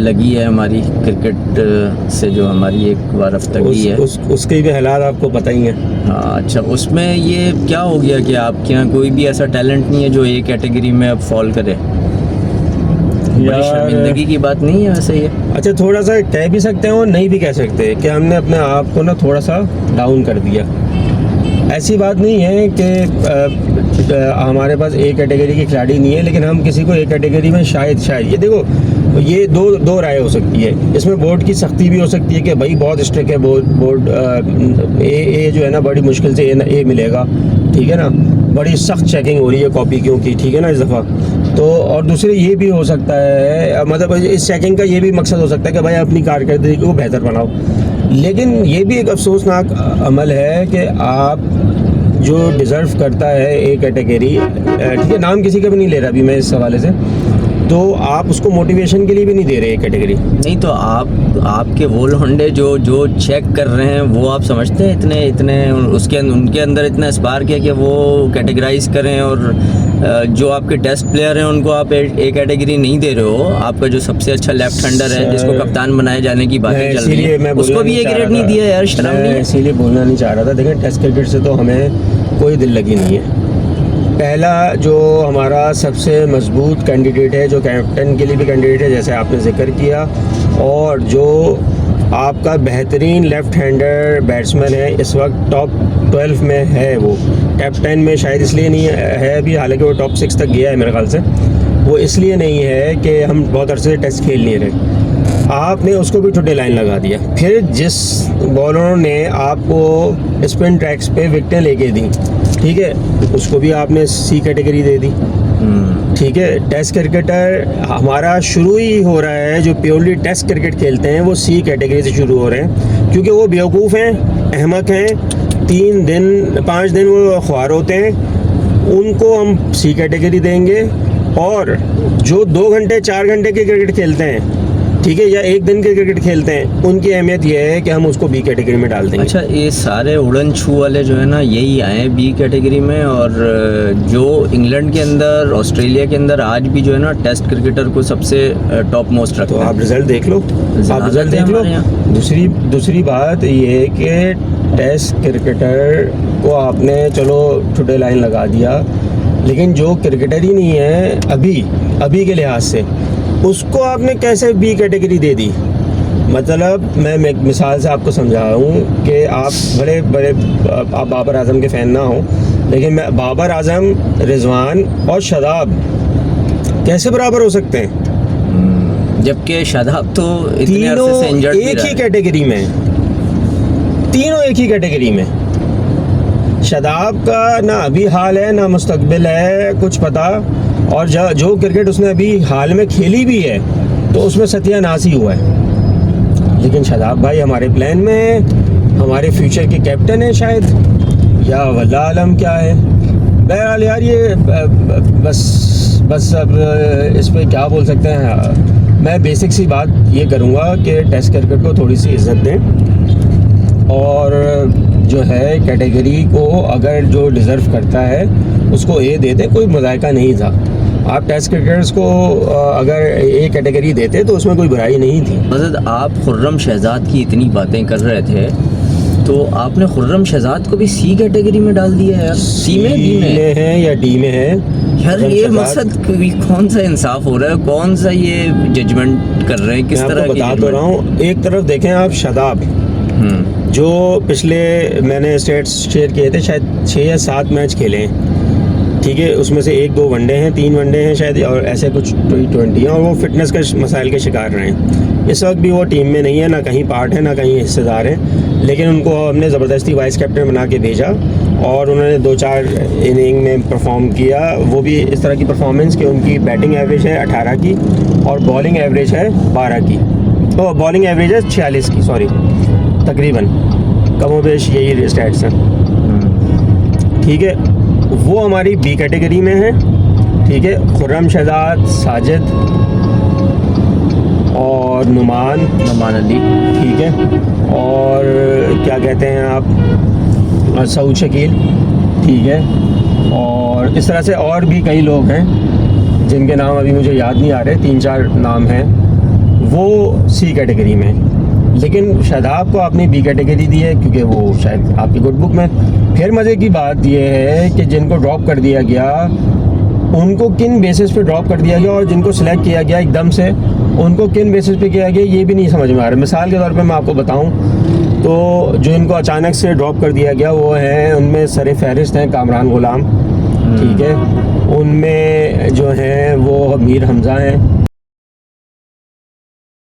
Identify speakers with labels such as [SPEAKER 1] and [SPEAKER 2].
[SPEAKER 1] लगी है हमारी क्रिकेट से, जो हमारी एक बार रफ्तागी है
[SPEAKER 2] उसके भी हालात आपको पता ही हैं।
[SPEAKER 1] हाँ अच्छा, उसमें ये क्या हो गया कि आपके यहाँ कोई भी ऐसा टैलेंट नहीं है जो ए कैटेगरी में अब फॉल करे? बड़ी शर्मिंदगी की बात नहीं है वैसे ये? अच्छा,
[SPEAKER 2] थोड़ा सा कह भी सकते हैं और नहीं भी कह सकते कि हमने अपने आप को ना थोड़ा सा डाउन कर दिया। ऐसी बात नहीं है कि हमारे पास ए कैटेगरी के खिलाड़ी नहीं है, लेकिन हम किसी को ए कैटेगरी में शायद ये देखो, ये दो राय हो सकती है इसमें। बोर्ड की सख्ती भी हो सकती है कि भाई बहुत स्ट्रिक्ट है बोर्ड, ए जो है ना बड़ी मुश्किल से ए मिलेगा, ठीक है ना, बड़ी सख्त चेकिंग हो रही है कॉपी की, ठीक है ना, इस दफ़ा तो। और दूसरे ये भी हो सकता है, मतलब इस चेकिंग का ये भी मकसद हो सकता है कि भाई अपनी कारकर्दगी को बेहतर बनाओ। लेकिन ये भी एक अफसोसनाक अमल है कि आप जो डिज़र्व करता है ए कैटेगरी, ठीक है, नाम किसी का भी नहीं ले रहा अभी मैं इस हवाले से, तो आप उसको मोटिवेशन के लिए भी नहीं दे रहे ए कैटेगरी।
[SPEAKER 1] नहीं तो आपके वो लौंडे जो चेक कर रहे हैं, वो आप समझते हैं इतने उनके अंदर इतना स्पार्क है कि वो कैटेगराइज करें? और जो आपके टेस्ट प्लेयर हैं उनको आप ए कैटेगरी नहीं दे रहे हो। आपका जो सबसे अच्छा लेफ्ट हैंडर है जिसको कप्तान बनाए जाने की बातें चल रही है, उसको भी ए ग्रेड नहीं दिया यार, शर्म नहीं है?
[SPEAKER 2] इसीलिए बोलना नहीं चाह रहा था। देखिए, टेस्ट क्रिकेट से तो हमें कोई दिल लगी नहीं है। पहला जो हमारा सबसे मजबूत कैंडिडेट है, जो कैप्टन के लिए भी कैंडिडेट है जैसे आपने जिक्र किया, और जो आपका बेहतरीन लेफ़्ट हैंडर बैट्समैन है इस वक्त टॉप 12 में है, वो टॉप 10 में शायद इसलिए नहीं है अभी, हालांकि वो टॉप 6 तक गया है मेरे ख्याल से। वो इसलिए नहीं है कि हम बहुत अरसे से टेस्ट खेल नहीं रहे, आपने उसको भी टुडे लाइन लगा दिया। फिर जिस बॉलरों ने आपको स्पिन ट्रैक्स पे विकेटें लेके दी, ठीक है, उसको भी आपने सी कैटेगरी दे दी, ठीक है। टेस्ट क्रिकेटर हमारा शुरू ही हो रहा है, जो प्योरली टेस्ट क्रिकेट खेलते हैं वो सी कैटेगरी से शुरू हो रहे हैं, क्योंकि वो बेवकूफ़ हैं, अहमक हैं, 3 दिन 5 दिन वो ख्वार होते हैं, उनको हम सी कैटेगरी देंगे। और जो 2 घंटे 4 घंटे के क्रिकेट खेलते हैं, ठीक है, या 1 दिन के क्रिकेट खेलते हैं, उनकी अहमियत यह है कि हम उसको बी कैटेगरी में डाल देंगे।
[SPEAKER 1] अच्छा, ये सारे उड़न छू वाले जो है ना, यही आए बी कैटेगरी में। और जो इंग्लैंड के अंदर, ऑस्ट्रेलिया के अंदर आज भी जो है ना टेस्ट क्रिकेटर को सबसे टॉप मोस्ट रखते हैं।
[SPEAKER 2] तो आप रिजल्ट देख लो, दूसरी बात ये है कि टेस्ट क्रिकेटर को आपने चलो टुडे लाइन लगा दिया, लेकिन जो क्रिकेटर ही नहीं है अभी के लिहाज से, उसको आपने कैसे बी कैटेगरी दे दी? मतलब मैं एक मिसाल से आपको समझा रहा हूँ कि आप बड़े आप बाबर आजम के फ़ैन ना हो, लेकिन मैं बाबर आजम, रिजवान और शादाब कैसे बराबर हो सकते हैं?
[SPEAKER 1] जबकि शादाब तो इतने अरसे से इंजर्ड
[SPEAKER 2] एक ही कैटेगरी में, तीनों एक ही कैटेगरी में। शादाब का ना अभी हाल है ना मुस्तकबिल है कुछ पता, और जो क्रिकेट उसने अभी हाल में खेली भी है तो उसमें सत्यानाश ही हुआ है। लेकिन शादाब भाई हमारे प्लान में है, हमारे फ्यूचर के कैप्टन है शायद, या वल्लाह आलम क्या है। बहरहाल यार, ये बस अब इस पर क्या बोल सकते हैं। मैं बेसिक सी बात ये करूँगा कि टेस्ट क्रिकेट को थोड़ी सी इज्जत दें, और जो है कैटेगरी को अगर जो डिज़र्व करता है उसको ए दे दें, कोई मुज़ायका नहीं था। आप टेस्ट क्रिकेटर्स को अगर ए कैटेगरी देते तो उसमें कोई बुराई नहीं थी।
[SPEAKER 1] मज़द, आप खुर्रम शहजाद की इतनी बातें कर रहे थे, तो आपने खुर्रम शहजाद को भी सी कैटेगरी में डाल दिया यार। सी में, डी में
[SPEAKER 2] है या डी में है
[SPEAKER 1] यार? ये मकसद कौन सा इंसाफ हो रहा है, कौन सा ये जजमेंट कर रहे हैं, किस तरह की?
[SPEAKER 2] बता तो रहा हूँ। एक तरफ देखें आप शादाब, जो पिछले मैंने स्टेट्स शेयर किए थे, शायद 6 या 7 मैच खेले हैं, ठीक है, उसमें से 1-2 वनडे हैं, 3 वनडे हैं शायद, और ऐसे कुछ T20 हैं, और वो फिटनेस के मसाइल के शिकार रहे हैं। इस वक्त भी वो टीम में नहीं है, ना कहीं पार्ट है ना कहीं हिस्सेदार हैं, लेकिन उनको हमने ज़बरदस्ती वाइस कैप्टन बना के भेजा, और उन्होंने 2-4 इनिंग में परफॉर्म किया। वो भी इस तरह की परफॉर्मेंस कि उनकी बैटिंग एवरेज है 18 की और बॉलिंग एवरेज है 12 की, तो बॉलिंग एवरेज है 46 की, सॉरी, तकरीबन कमोबेश यही स्टैट्स हैं, ठीक है। वो हमारी बी कैटेगरी में है, ठीक है। खुर्रम शहजाद, साजिद और नुमान अली, ठीक है, और क्या कहते हैं आप, सऊद शकील, ठीक है, और इस तरह से और भी कई लोग हैं जिनके नाम अभी मुझे याद नहीं आ रहे, 3-4 नाम हैं, वो सी कैटेगरी में, लेकिन शादाब को आपने बी कैटेगरी दी है क्योंकि वो शायद आपकी गुड बुक में। फिर मज़े की बात ये है कि जिनको ड्रॉप कर दिया गया उनको किन बेसिस पे ड्रॉप कर दिया गया, और जिनको सिलेक्ट किया गया एकदम से उनको किन बेसिस पे किया गया, ये भी नहीं समझ में आ रहा। मिसाल के तौर पे मैं आपको बताऊं तो जो इनको अचानक से ड्रॉप कर दिया गया वो है, उनमें सर फहरिस्त हैं कामरान गुलाम, ठीक है, उनमें जो हैं वो मीर हमज़ा हैं,